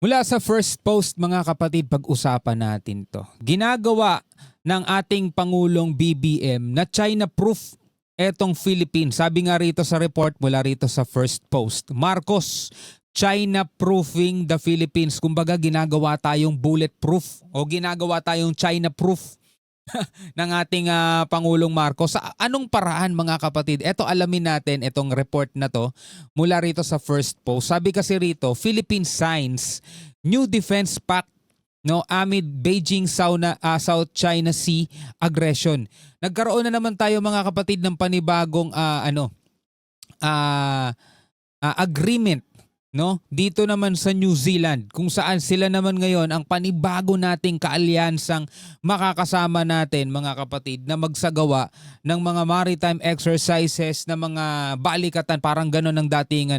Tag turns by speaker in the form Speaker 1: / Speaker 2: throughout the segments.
Speaker 1: Mula sa first post mga kapatid, pag-usapan natin to. Ginagawa ng ating Pangulong BBM na China-proof etong Philippines. Sabi nga rito sa report mula rito sa first post, Marcos, China-proofing the Philippines. Kumbaga ginagawa tayong bulletproof o ginagawa tayong China-proof ng ating Pangulong Marcos. Sa anong paraan mga kapatid? Ito alamin natin itong report na to mula rito sa first post. Sabi kasi rito, Philippines signs new defense pact amid Beijing South China Sea aggression. Nagkaroon na naman tayo mga kapatid ng panibagong agreement dito naman sa New Zealand, kung saan sila naman ngayon ang panibago nating kaalyansang makakasama natin mga kapatid na magsagawa ng mga maritime exercises na mga balikatan, parang gano'n ang dating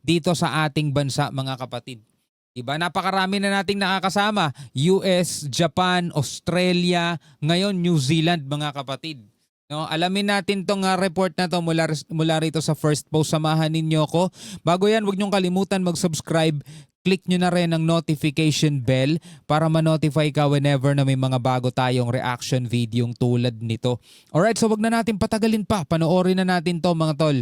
Speaker 1: dito sa ating bansa mga kapatid. Diba? Napakarami na nating nakakasama. US, Japan, Australia, ngayon New Zealand mga kapatid. Alamin natin tong report na to mula rito sa first post. Samahan ninyo ko. Bago yan, huwag niyong kalimutan mag-subscribe. Click nyo na rin ang notification bell para ma-notify ka whenever na may mga bago tayong reaction video tulad nito. Alright, so wag na natin patagalin pa. Panoorin na natin to mga tol.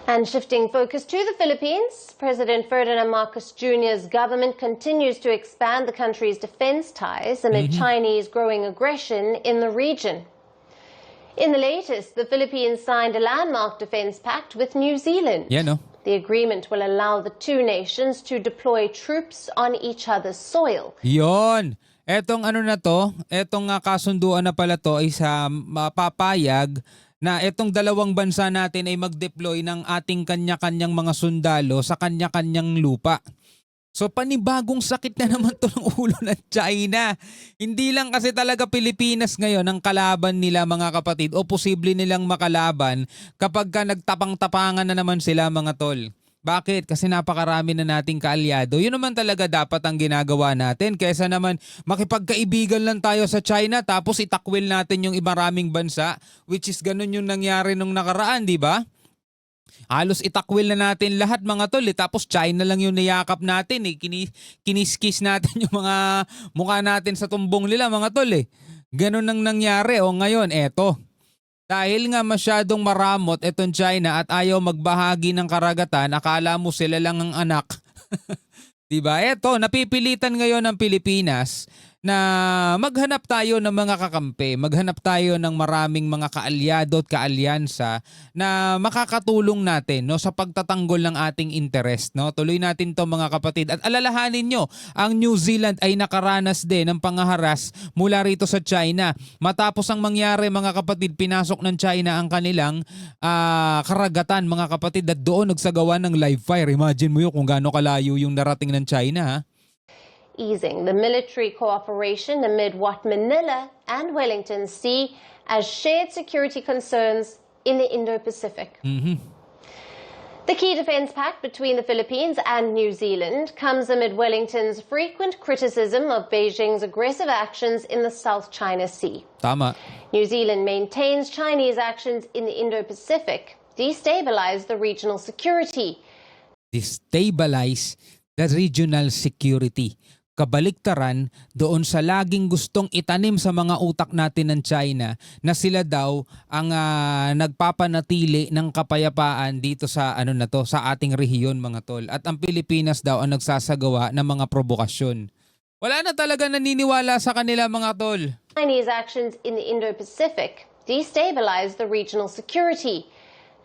Speaker 2: And shifting focus to the Philippines, President Ferdinand Marcos Jr.'s government continues to expand the country's defense ties amid Chinese growing aggression in the region. In the latest, the Philippines signed a landmark defense pact with New Zealand.
Speaker 1: Yan,
Speaker 2: The agreement will allow the two nations to deploy troops on each other's soil.
Speaker 1: Yon. Etong etong kasunduan na pala to ay sa mapapayag na etong dalawang bansa natin ay mag-deploy ng ating kanya-kanyang mga sundalo sa kanya-kanyang lupa. So panibagong sakit na naman to ng ulo ng China. Hindi lang kasi talaga Pilipinas ngayon ang kalaban nila mga kapatid o posible nilang makalaban kapag ka nagtapang-tapangan na naman sila mga tol. Bakit? Kasi napakarami na nating kaalyado. Yun naman talaga dapat ang ginagawa natin kaysa naman makipagkaibigan lang tayo sa China tapos itakwil natin yung maraming bansa, which is ganun yung nangyari nung nakaraan, di ba? Halos itakwil na natin lahat mga tol tapos China lang yung niyakap natin kiniskis natin yung mga mukha natin sa tumbong nila mga tol Ganun ang nangyari ngayon eto. Dahil nga masyadong maramot etong China at ayaw magbahagi ng karagatan, akala mo sila lang ang anak. Diba? Eto, napipilitan ngayon ng Pilipinas na maghanap tayo ng mga kakampi, maghanap tayo ng maraming mga kaalyado at kaalyansa na makakatulong natin sa pagtatanggol ng ating interest. Tuloy natin to mga kapatid. At alalahanin nyo, ang New Zealand ay nakaranas din ng pangaharas mula rito sa China. Matapos ang mangyari mga kapatid, pinasok ng China ang kanilang karagatan mga kapatid at doon nagsagawa ng live fire. Imagine mo yun kung gaano kalayo yung narating ng China ha.
Speaker 2: Easing the military cooperation amid what Manila and Wellington see as shared security concerns in the Indo-Pacific. The key defense pact between the Philippines and New Zealand comes amid Wellington's frequent criticism of Beijing's aggressive actions in the South China Sea.
Speaker 1: Tama.
Speaker 2: New Zealand maintains Chinese actions in the Indo-Pacific destabilize the regional security.
Speaker 1: Destabilize the regional security. Kabaliktaran doon sa laging gustong itanim sa mga utak natin ng China na sila daw ang nagpapanatili ng kapayapaan dito sa sa ating rehiyon mga tol. At ang Pilipinas daw ang nagsasagawa ng mga provokasyon. Wala na talaga naniniwala sa kanila mga tol.
Speaker 2: Chinese actions in the Indo-Pacific destabilize the regional security,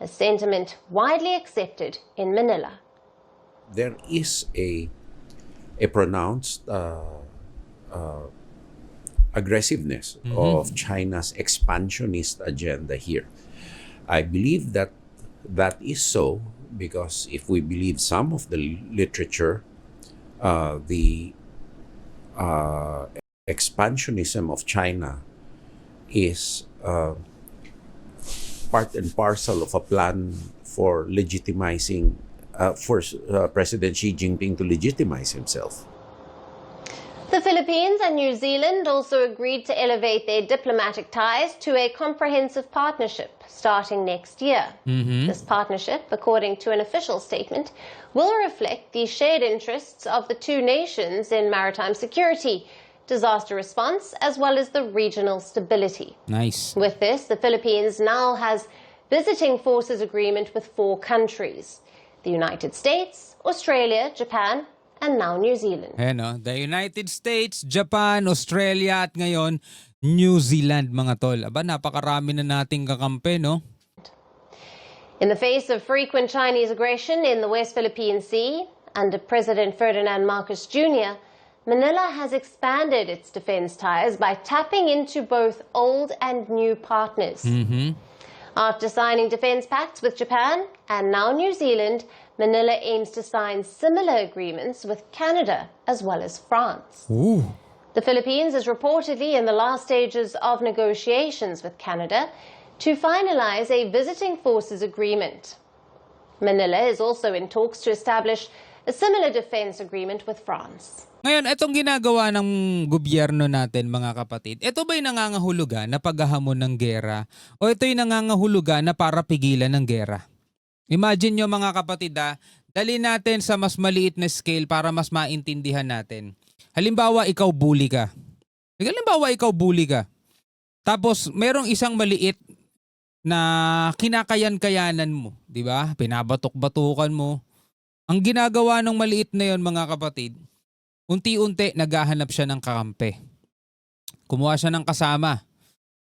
Speaker 2: a sentiment widely accepted in Manila.
Speaker 3: There is a pronounced aggressiveness of China's expansionist agenda here. I believe that is so because if we believe some of the literature, the expansionism of China is part and parcel of a plan for legitimizing for President Xi Jinping to legitimize himself.
Speaker 2: The Philippines and New Zealand also agreed to elevate their diplomatic ties to a comprehensive partnership starting next year. This partnership, according to an official statement, will reflect the shared interests of the two nations in maritime security, disaster response, as well as the regional stability.
Speaker 1: Nice.
Speaker 2: With this, the Philippines now has visiting forces agreement with 4 countries: the United States, Australia, Japan, and now New Zealand.
Speaker 1: Ayan o, the United States, Japan, Australia, at ngayon, New Zealand, mga tol. Aba, napakarami na nating kakampi, no?
Speaker 2: In the face of frequent Chinese aggression in the West Philippine Sea, under President Ferdinand Marcos Jr., Manila has expanded its defense ties by tapping into both old and new partners. After signing defense pacts with Japan and now New Zealand, Manila aims to sign similar agreements with Canada as well as France.
Speaker 1: Ooh.
Speaker 2: The Philippines is reportedly in the last stages of negotiations with Canada to finalize a visiting forces agreement. Manila is also in talks to establish a similar defense agreement with France.
Speaker 1: Ngayon, itong ginagawa ng gobyerno natin, mga kapatid, ito ba'y nangangahulugan na paghahamon ng gera o ito'y nangangahulugan na para pigilan ng gera? Imagine nyo, mga kapatid, dali natin sa mas maliit na scale para mas maintindihan natin. Halimbawa, ikaw bully ka. Tapos, merong isang maliit na kinakayan-kayanan mo. Di ba? Pinabatok-batukan mo. Ang ginagawa ng maliit na yon, mga kapatid, unti-unti naghahanap siya ng kakampi. Kumuha siya ng kasama.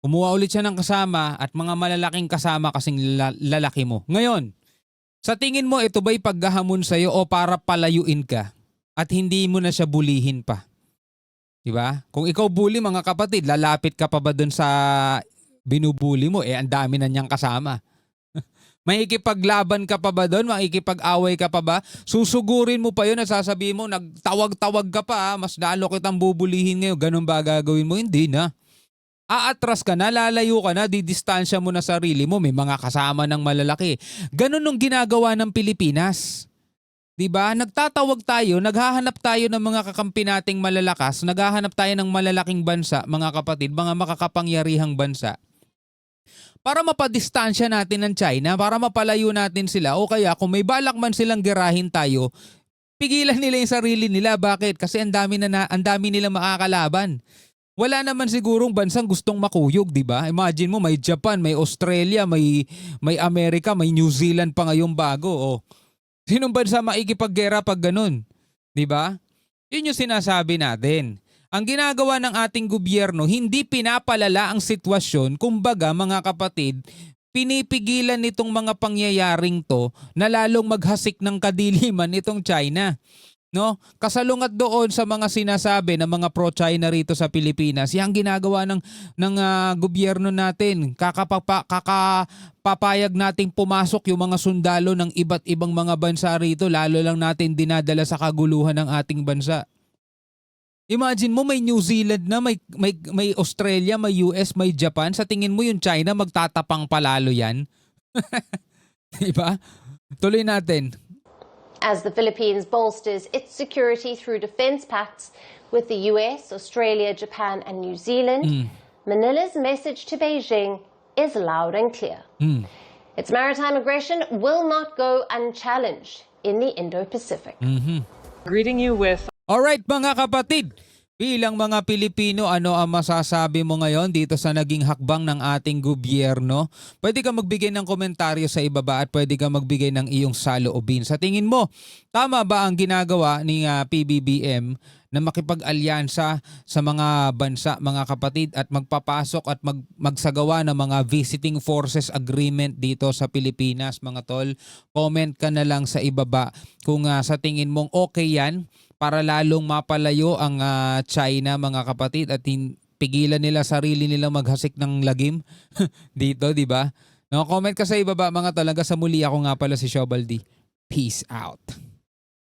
Speaker 1: Kumuha ulit siya ng kasama at mga malalaking kasama kasing lalaki mo. Ngayon, sa tingin mo ito ba'y paghahamon sa'yo o para palayuin ka at hindi mo na siya bulihin pa? Diba? Kung ikaw bully, mga kapatid, lalapit ka pa ba dun sa binubuli mo? Ang dami na niyang kasama. Makikipaglaban ka pa ba doon? Makikipag-away ka pa ba? Susugurin mo pa yun at sasabihin mo, nagtawag-tawag ka pa, mas lalo kitang bubulihin ngayon. Ganun ba gagawin mo? Hindi na. Aatras ka na, lalayo ka na, didistansya mo na sarili mo, may mga kasama ng malalaki. Ganun nung ginagawa ng Pilipinas. Diba? Nagtatawag tayo, naghahanap tayo ng mga kakampi nating malalakas, naghahanap tayo ng malalaking bansa, mga kapatid, mga makakapangyarihang bansa. Para mapadistansya natin ng China, para mapalayo natin sila, o kaya kung may balak man silang gerahin tayo, pigilan nila yung sarili nila. Bakit? Kasi ang dami nila makakalaban. Wala naman sigurong bansang gustong makuyog, di ba? Imagine mo, may Japan, may Australia, may Amerika, may New Zealand pa ngayong bago. Oh. Sinong bansa maikipaggera pag ganun? Di ba? Yun yung sinasabi natin. Ang ginagawa ng ating gobyerno, hindi pinapalala ang sitwasyon. Kumbaga, mga kapatid, pinipigilan nitong mga pangyayaring to na lalong maghasik ng kadiliman itong China. No? Kasalungat doon sa mga sinasabi ng mga pro-China rito sa Pilipinas, yung ginagawa ng gobyerno natin, kakapapayag nating pumasok yung mga sundalo ng iba't ibang mga bansa rito, lalo lang natin dinadala sa kaguluhan ng ating bansa. Imagine mo, may New Zealand na, may Australia, may US, may Japan. Sa tingin mo yung China magtatapang palalo yan? Diba? Tuloy natin.
Speaker 2: As the Philippines bolsters its security through defense pacts with the US, Australia, Japan, and New Zealand, Manila's message to Beijing is loud and clear. Its maritime aggression will not go unchallenged in the Indo-Pacific.
Speaker 4: Greeting you with
Speaker 1: Alright, mga kapatid, bilang mga Pilipino, ano ang masasabi mo ngayon dito sa naging hakbang ng ating gobyerno? Pwede ka magbigay ng komentaryo sa ibaba at pwede ka magbigay ng iyong saloobin. Sa tingin mo, tama ba ang ginagawa ni PBBM na makipag-alyansa sa mga bansa, mga kapatid, at magpapasok at magsagawa ng mga visiting forces agreement dito sa Pilipinas, mga tol? Comment ka na lang sa ibaba kung sa tingin mong okay yan para lalong mapalayo ang China, mga kapatid, at pigilan nila sarili nilang maghasik ng lagim dito, di ba? No, comment ka sa ibaba, mga tol. Hanggang sa muli, ako nga pala si Shobaldi. Peace out.